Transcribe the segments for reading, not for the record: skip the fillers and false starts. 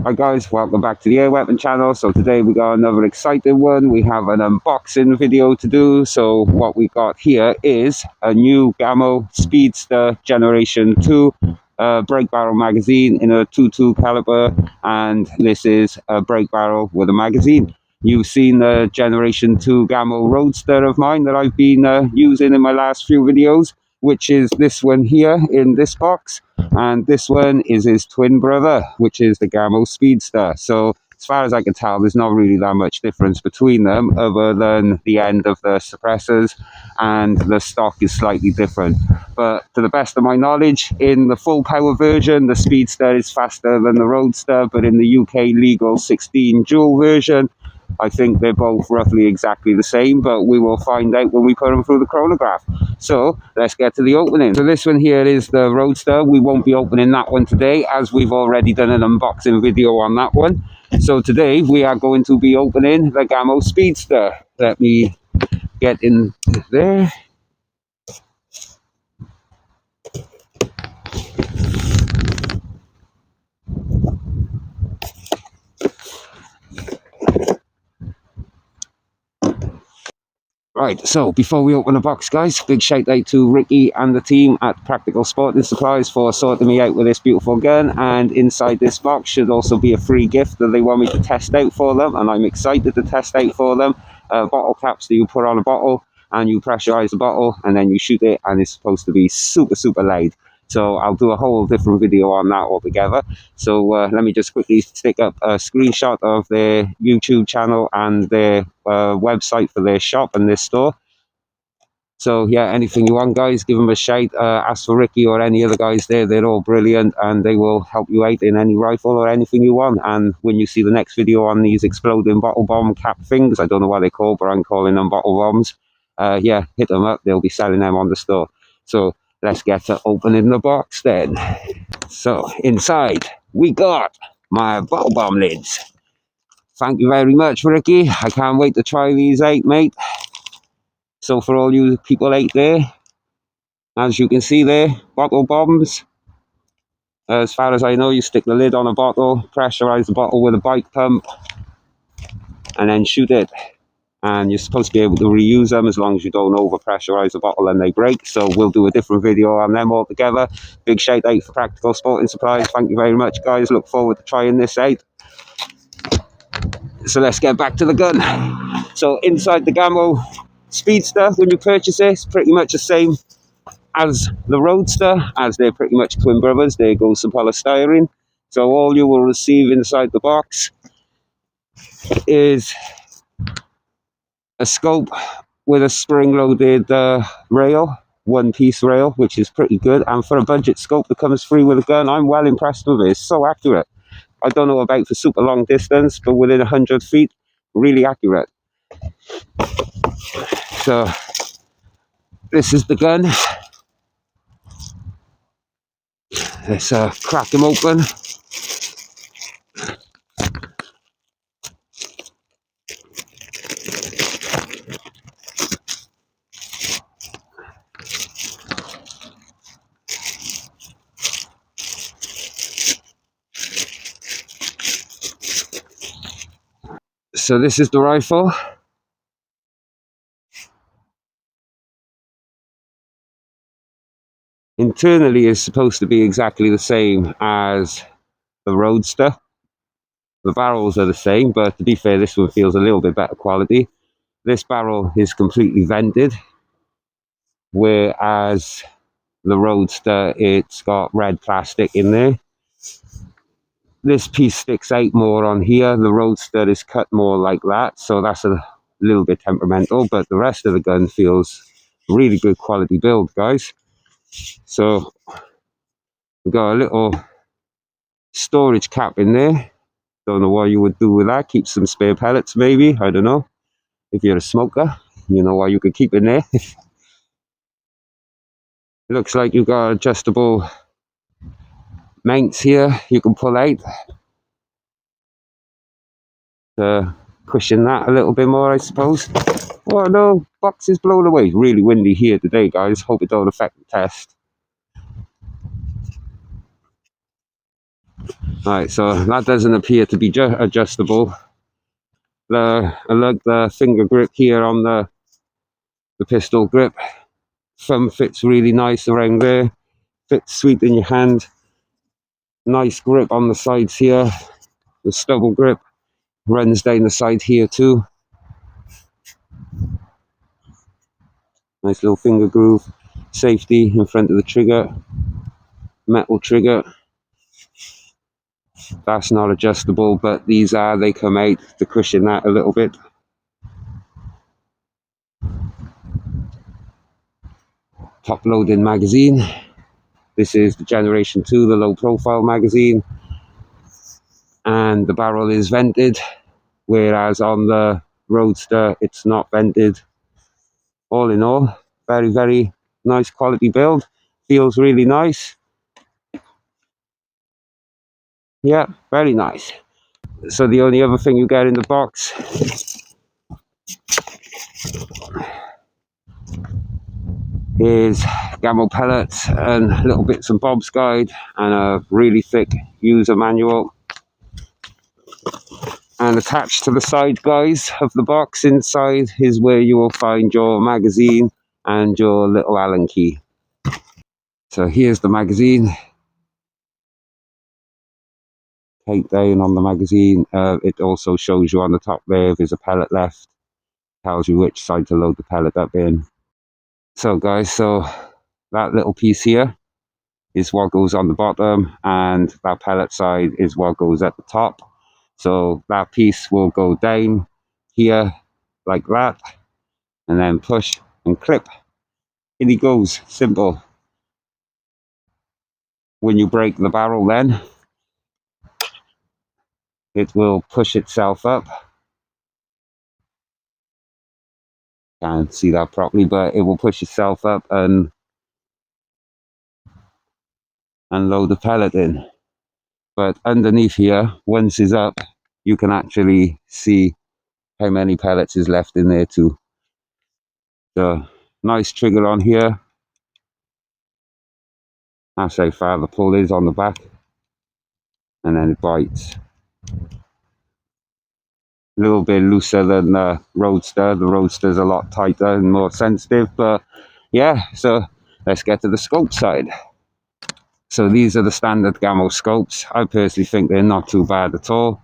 Hi guys, welcome back to the Air Weapon channel. So today we got another exciting one. We have an unboxing video to do. So what we got here is a new Gamo Speedster Generation 2 brake barrel magazine in a 22 caliber, and this is a brake barrel with a magazine. You've seen the Generation 2 Gamo Roadster of mine that I've been using in my last few videos, which is this one here in this box. And this one is his twin brother, which is the Gamo Speedster. So as far as I can tell, there's not really that much difference between them other than the end of the suppressors, and the stock is slightly different. But to the best of my knowledge, in the full power version, the Speedster is faster than the Roadster, but in the UK legal 16 dual version, I think they're both roughly exactly the same, but we will find out when we put them through the chronograph. So let's get to the opening. So this one here is the Roadster. We won't be opening that one today, as we've already done an unboxing video on that one. So today we are going to be opening the Gamo Speedster. Let me get in there. Right, so before we open the box, guys, big shout out to Ricky and the team at Practical Sporting Supplies for sorting me out with this beautiful gun. And inside this box should also be a free gift that they want me to test out for them, and I'm excited to test out for them. Bottle caps that you put on a bottle, and you pressurize the bottle, and then you shoot it, and it's supposed to be super loud. So I'll do a whole different video on that altogether. So let me just quickly stick up a screenshot of their YouTube channel and their website for their shop and their store. So yeah, anything you want, guys, give them a shout. Ask for Ricky or any other guys there. They're all brilliant, and they will help you out in any rifle or anything you want. And when you see the next video on these exploding bottle bomb cap things, I don't know what they're called, but I'm calling them bottle bombs. Yeah, hit them up. They'll be selling them on the store. So let's get to opening the box then. So inside we got my bottle bomb lids. Thank you very much, Ricky. I can't wait to try these out, mate. So for all you people out there, as you can see there, bottle bombs. As far as I know, you stick the lid on a bottle, pressurize the bottle with a bike pump, and then shoot it. And you're supposed to be able to reuse them as long as you don't over pressurize the bottle and they break. So we'll do a different video on them altogether. Big shout out for Practical Sporting Supplies. Thank you very much, guys. Look forward to trying this out. So let's get back to the gun. So inside the Gamo Speedster, when you purchase it, it's pretty much the same as the Roadster, as they're pretty much twin brothers. There goes some polystyrene. So all you will receive inside the box is a scope with a spring-loaded rail, one-piece rail, which is pretty good. And for a budget scope that comes free with a gun, I'm well impressed with it. It's so accurate. I don't know about for super long distance, but within 100 feet, really accurate. So this is the gun. Let's crack them open. So this is the rifle. Internally is supposed to be exactly the same as the Roadster. The barrels are the same, but to be fair, this one feels a little bit better quality. This barrel is completely vented, whereas the Roadster, it's got red plastic in there. This piece sticks out more on here. The Roadster is cut more like that, so that's a little bit temperamental, but the rest of the gun feels really good quality build, guys. So we've got a little storage cap in there. Don't know what you would do with that. Keep some spare pellets, maybe. I don't know. If you're a smoker, you know what you could keep in there. It looks like you've got adjustable mounts here you can pull out to cushion that a little bit more, I suppose. Oh no, box is blown away. Really windy here today, guys. Hope it don't affect the test. Right, so that doesn't appear to be adjustable. I like the finger grip here on the pistol grip. Thumb fits really nice around there. Fits sweet in your hand. Nice grip on the sides here. The stubble grip runs down the side here too. Nice little finger groove. Safety in front of the trigger. Metal trigger. That's not adjustable, but these are, they come out to cushion that a little bit. Top loading magazine. This is the Generation 2, the low profile magazine. And the barrel is vented, whereas on the Roadster it's not vented. All in all, very, very nice quality build. Feels really nice. Yeah, very nice. So the only other thing you get in the box is gammo pellets and little bits and bobs guide and a really thick user manual. And attached to the side, guys, of the box inside is where you will find your magazine and your little Allen key. So here's the magazine. Take down on the magazine. It also shows you on the top there if there's a pellet left. Tells you which side to load the pellet up in. So guys, so that little piece here is what goes on the bottom, and that pellet side is what goes at the top. So that piece will go down here like that, and then push and clip. In he goes, simple. When you break the barrel then, it will push itself up. Can't see that properly, but it will push itself up and load the pellet in. But underneath here, once it's up, you can actually see how many pellets is left in there too. So nice trigger on here. That's how far the pull is on the back, and then it bites. A little bit looser than the Roadster. The Roadster's a lot tighter and more sensitive, but yeah, so let's get to the scope side. So these are the standard gammo scopes. I personally think they're not too bad at all.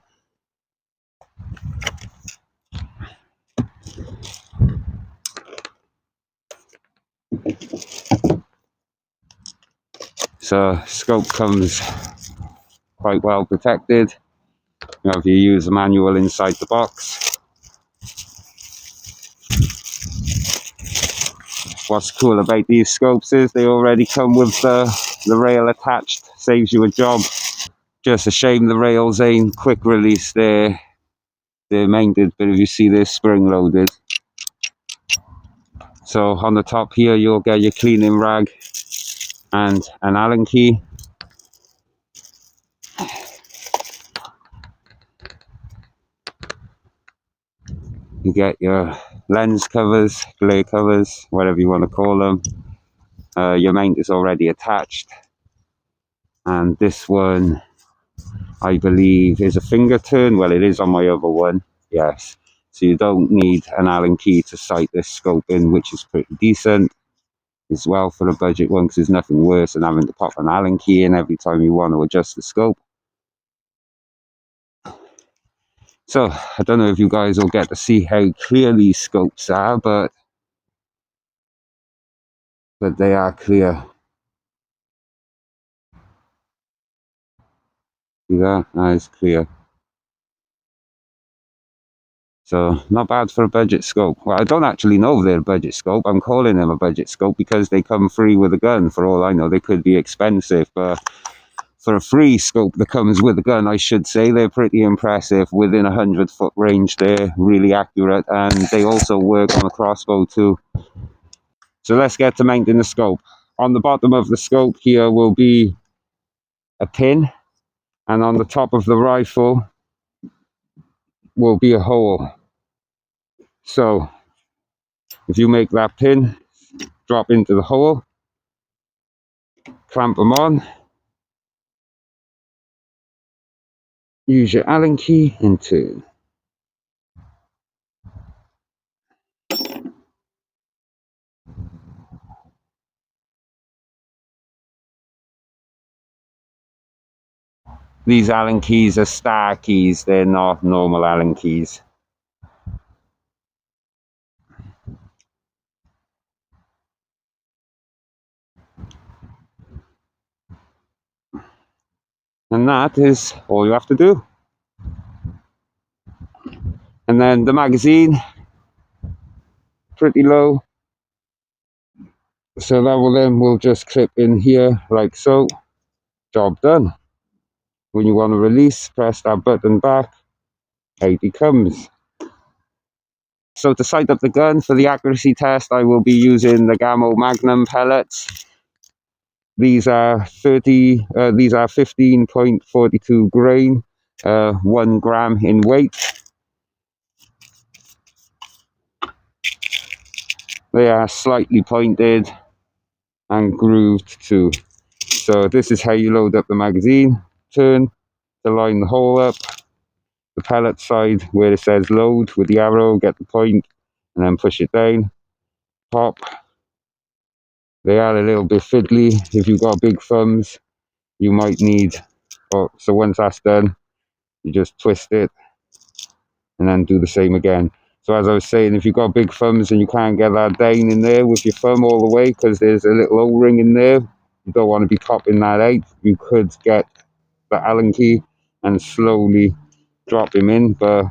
So scope comes quite well protected. You know, if you use a manual inside the box. What's cool about these scopes is they already come with the rail attached. Saves you a job. Just a shame the rails ain't quick release. They're mounted, but if you see they're spring loaded. So on the top here you'll get your cleaning rag and an Allen key. You get your lens covers, glare covers, whatever you want to call them. Your mount is already attached. And this one, I believe, is a finger turn. Well, it is on my other one, yes. So you don't need an Allen key to sight this scope in, which is pretty decent as well for a budget one, because there's nothing worse than having to pop an Allen key in every time you want to adjust the scope. So I don't know if you guys will get to see how clear these scopes are, but they are clear. See that? That is clear. So not bad for a budget scope. Well, I don't actually know if they're a budget scope. I'm calling them a budget scope because they come free with a gun. For all I know, they could be expensive, but for a free scope that comes with a gun, I should say they're pretty impressive. Within 100-foot range, they're really accurate, and they also work on a crossbow too. So let's get to mounting the scope. On the bottom of the scope here will be a pin, and on the top of the rifle will be a hole. So if you make that pin, drop into the hole, clamp them on, use your Allen key and turn. These Allen keys are star keys, they're not normal Allen keys. And that is all you have to do. And then the magazine, pretty low. So that will just clip in here like so. Job done. When you want to release, press that button back, out it comes. So to sight up the gun for the accuracy test, I will be using the Gamo Magnum pellets. These are 15.42 grain, 1 gram in weight. They are slightly pointed and grooved too. So this is how you load up the magazine. Turn to line the hole up. The pellet side where it says load with the arrow, get the point, and then push it down. Pop. They are a little bit fiddly. If you've got big thumbs, you might need. So once that's done, you just twist it and then do the same again. So as I was saying, if you've got big thumbs and you can't get that down in there with your thumb all the way because there's a little O-ring in there, you don't want to be popping that out. You could get the Allen key and slowly drop him in, but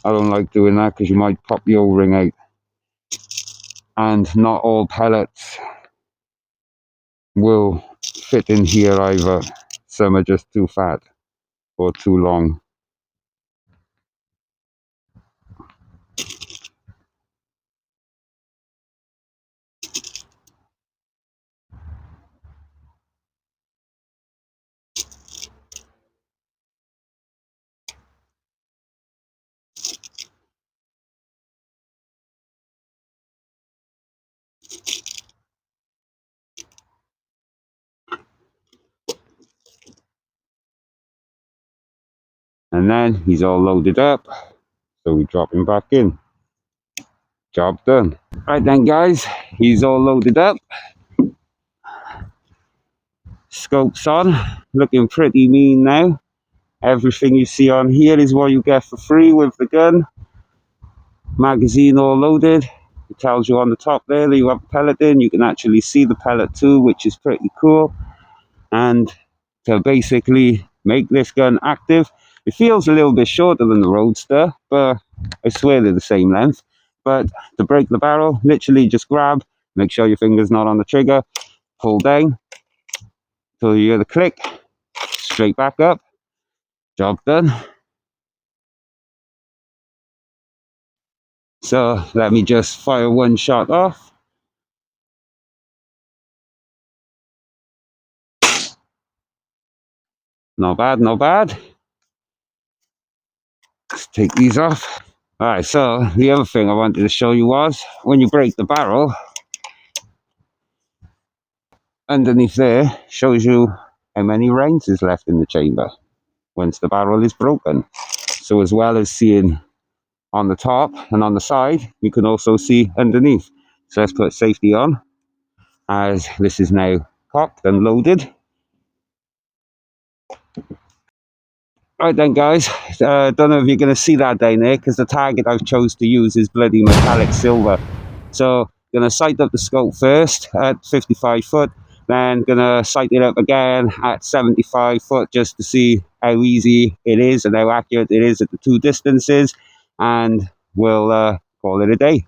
I don't like doing that because you might pop the O-ring out. And not all pellets will fit in here either. Some are just too fat or too long. And then he's all loaded up, so we drop him back in. Job done. Right then guys, he's all loaded up. Scopes on, looking pretty mean now. Everything you see on here is what you get for free with the gun. Magazine all loaded. It tells you on the top there that you have a pellet in. You can actually see the pellet too, which is pretty cool. And to basically make this gun active, it feels a little bit shorter than the Roadster, but I swear they're the same length. But to break the barrel, literally just grab, make sure your finger's not on the trigger, pull down till you hear the click, straight back up, job done. So let me just fire one shot off. Not bad, not bad. Let's take these off. Alright, so the other thing I wanted to show you was, when you break the barrel, underneath there shows you how many rounds is left in the chamber once the barrel is broken. So as well as seeing on the top and on the side, you can also see underneath. So let's put safety on, as this is now cocked and loaded. Right then guys, don't know if you're going to see that down there because the target I've chose to use is bloody metallic silver. So going to sight up the scope first at 55 foot, then going to sight it up again at 75 foot just to see how easy it is and how accurate it is at the two distances, and we'll call it a day.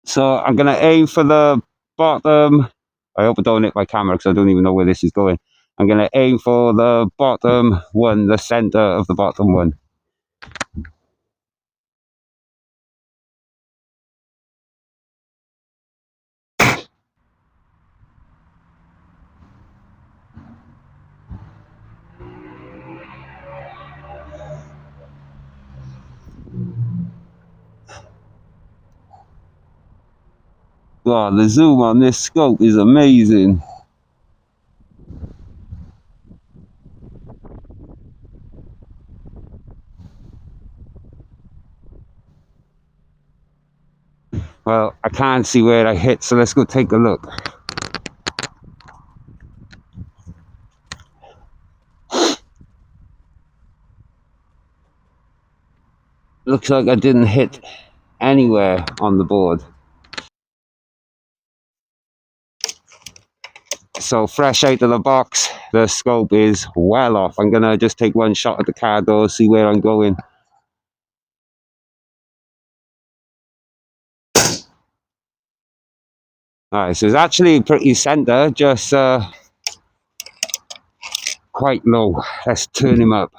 So I'm going to aim for the bottom. I hope I don't hit my camera because I don't even know where this is going. I'm going to aim for the bottom one, the center of the bottom one. God, the zoom on this scope is amazing. Well, I can't see where I hit, so let's go take a look. Looks like I didn't hit anywhere on the board. So fresh out of the box, the scope is well off. I'm gonna just take one shot at the card though, see where I'm going. Alright, so it's actually pretty center, just quite low. Let's turn him up.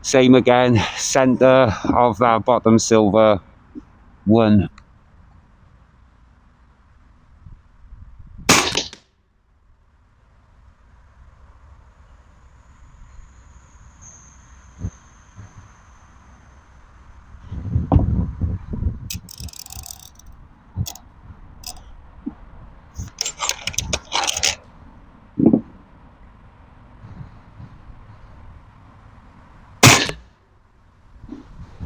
Same again, center of that bottom silver one.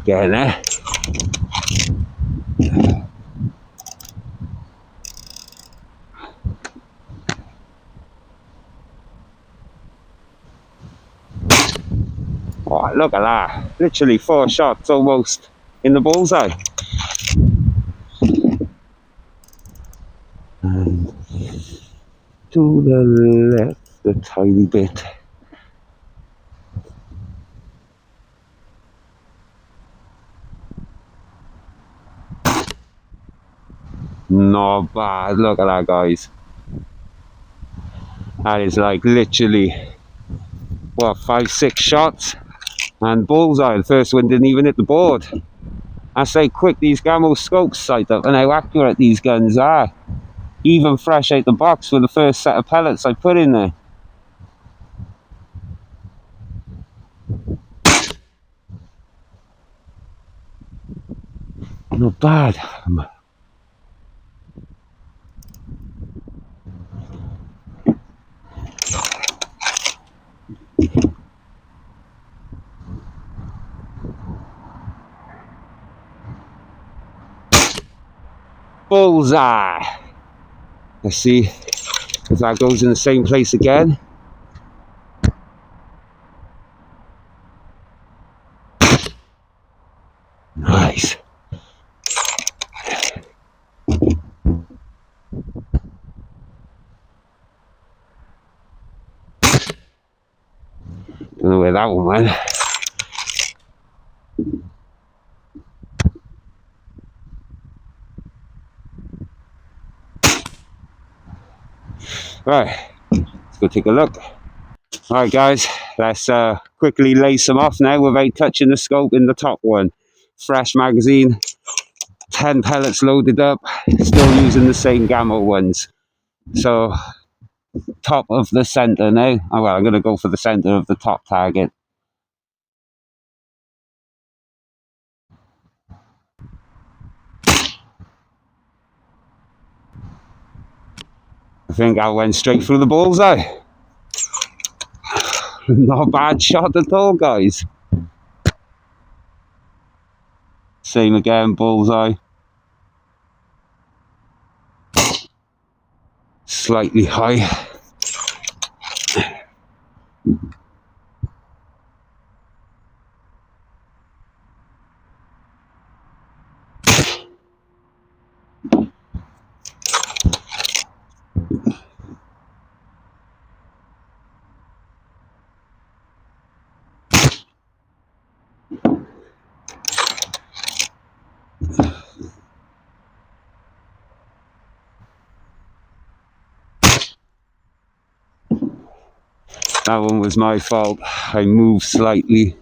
Getting there. Oh, look at that. Literally 4 shots almost in the bullseye. And to the left a tiny bit. Not bad. Look at that, guys. That is like literally, what, 5-6 shots? And bullseye. The first one didn't even hit the board. That's how quick these Gamo scopes sight up and how accurate these guns are. Even fresh out the box with the first set of pellets I put in there. Not bad. Bullseye. Let's see if that goes in the same place again. Nice. Don't know where that one went. Right, let's go take a look. Alright guys, let's quickly lace them off now without touching the scope in the top one. Fresh magazine, 10 pellets loaded up, still using the same Gamo ones. So, top of the center now. Oh well, I'm going to go for the center of the top target. I think I went straight through the bullseye. Not a bad shot at all, guys. Same again, bullseye. Slightly high. That one was my fault. I moved slightly.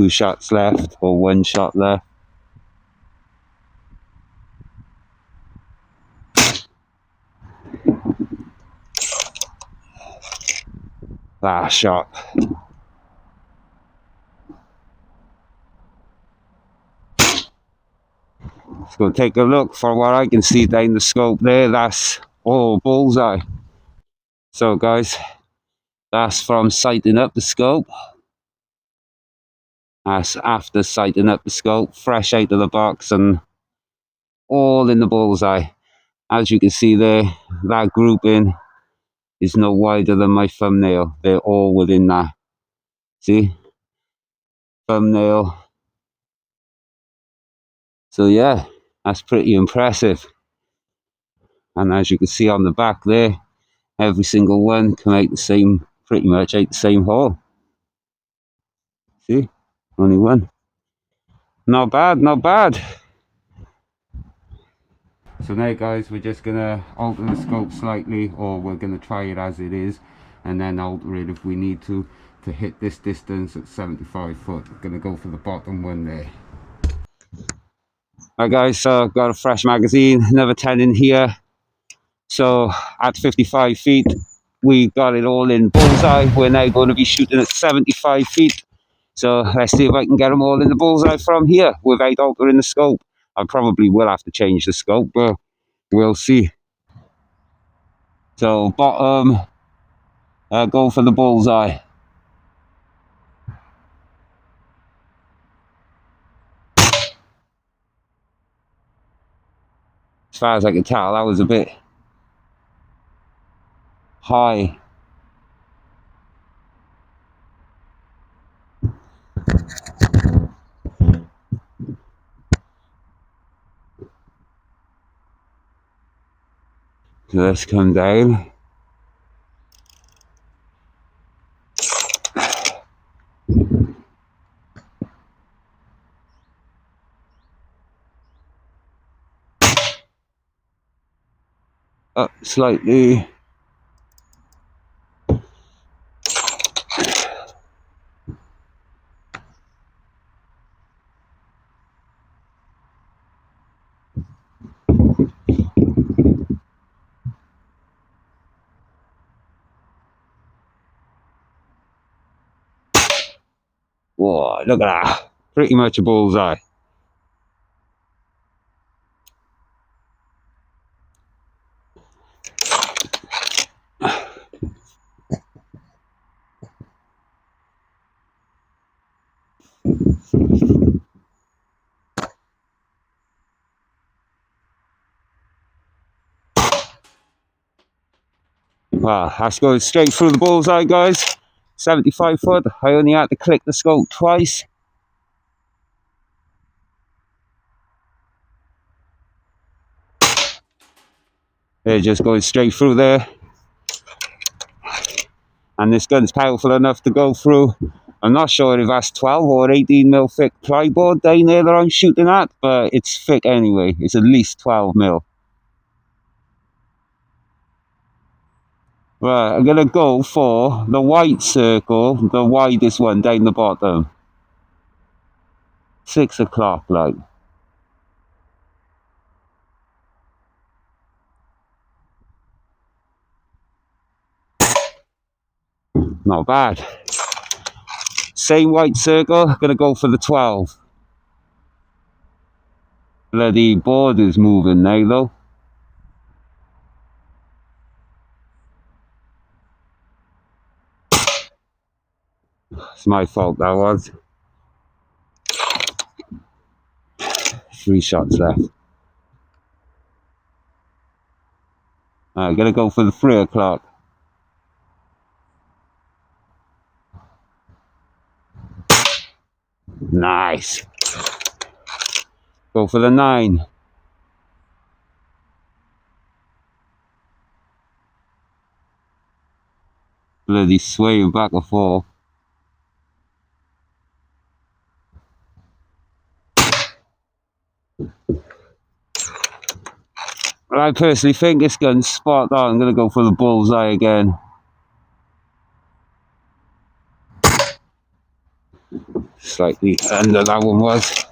2 shots left, or 1 shot left. Last shot. Let's go take a look. For what I can see down the scope there, that's bullseye. So guys, that's from sighting up the scope. That's after sighting up the scope, fresh out of the box and all in the bullseye. As you can see there, that grouping is no wider than my thumbnail. They're all within that. See? Thumbnail. So yeah, that's pretty impressive. And as you can see on the back there, every single one come out the same, pretty much out the same hole. See? Only one. Not bad, not bad. So now guys, we're just gonna alter the scope slightly, or we're gonna try it as it is and then alter it if we need to hit this distance at 75 foot. We're gonna go for the bottom one there. Alright guys, so I've got a fresh magazine, another 10 in here. So at 55 feet, we got it all in bullseye. We're now going to be shooting at 75 feet. So let's see if I can get them all in the bullseye from here without altering the scope. I probably will have to change the scope, but we'll see. So bottom, go for the bullseye. As far as I can tell, that was a bit high. So let's come down. Up slightly. Whoa, look at that. Pretty much a bullseye. Wow, that's going straight through the bullseye, guys. 75 foot. I only had to click the scope twice. They're just going straight through there. And this gun's powerful enough to go through. I'm not sure if that's 12 or 18 mil thick plyboard down there that I'm shooting at, but it's thick anyway. It's at least 12 mil. Right, I'm gonna go for the white circle, the widest one down the bottom. 6 o'clock, like. Not bad. Same white circle, gonna go for the 12. Bloody board is moving now though. It's my fault, that was. 3 shots left. I'm gonna go for the 3 o'clock. Nice. Go for the 9. Bloody swaying back and forth. I personally think this gun's spot on. I'm gonna go for the bullseye again. slightly under that one was.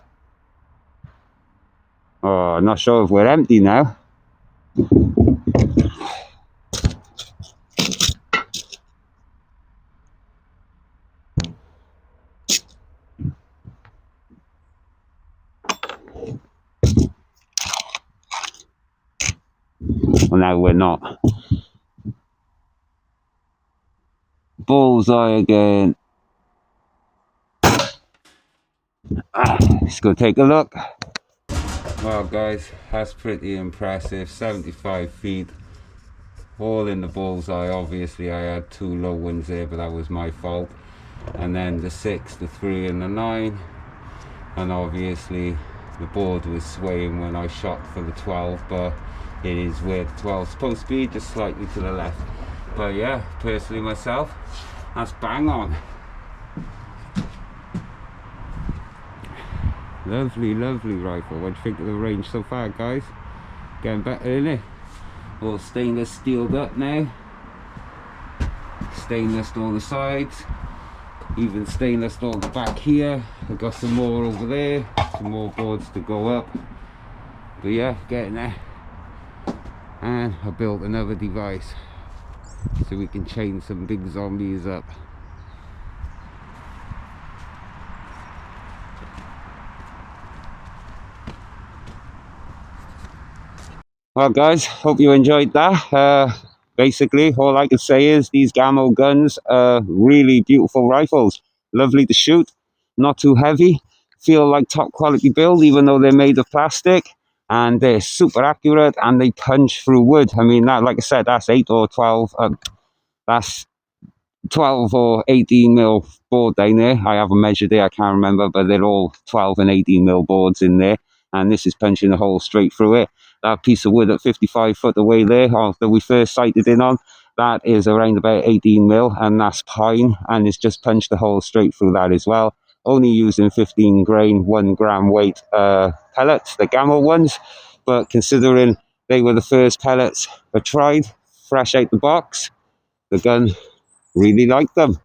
Oh, I'm not sure if we're empty now. Well, now we're not. Bullseye again. Let's go take a look. Well guys, that's pretty impressive. 75 feet, all in the bullseye. Obviously I had two low ones there, but that was my fault. And then the 6, the 3 and the 9. And obviously the board was swaying when I shot for the 12, but it is where the 12 is supposed to be, just slightly to the left. But yeah, personally myself, that's bang on. Lovely, lovely rifle. What do you think of the range so far, guys? Getting better, isn't it? All stainless steeled up now. Stainless all the sides. Even stainless all the back here. I've got some more over there. Some more boards to go up. But yeah, getting there. And I built another device so we can chain some big zombies up. Well guys, hope you enjoyed that. Basically all I can say is these Gammo guns are really beautiful rifles. Lovely to shoot, not too heavy, feel like top quality build even though they're made of plastic, and they're super accurate and they punch through wood. I mean, that, like I said, that's 8 or 12, that's 12 or 18 mil board down there. I haven't measured it, I can't remember, but they're all 12 and 18 mil boards in there, and this is punching a hole straight through it. That piece of wood at 55 foot away there that we first sighted in on, that is around about 18 mil, and that's pine, and it's just punched a hole straight through that as well. Only using 15 grain 1 gram weight pellets, the Gammo ones, but considering they were the first pellets I tried fresh out the box, the gun really liked them.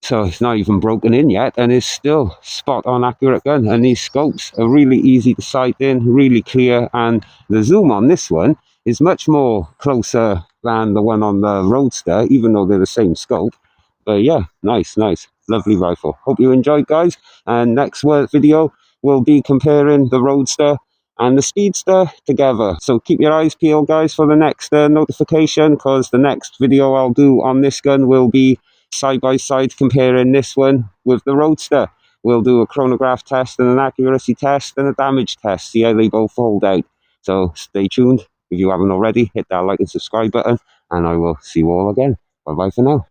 So it's not even broken in yet, and it's still spot on accurate gun. And these scopes are really easy to sight in, really clear, and the zoom on this one is much more closer than the one on the Roadster, even though they're the same scope. But yeah, nice, lovely rifle. Hope you enjoyed, guys. And next video will be comparing the Roadster and the Speedster together. So keep your eyes peeled, guys, for the next notification, because the next video I'll do on this gun will be side by side comparing this one with the Roadster. We'll do a chronograph test and an accuracy test and a damage test, see how they both hold out. So stay tuned. If you haven't already, hit that like and subscribe button, and I will see you all again. Bye bye for now.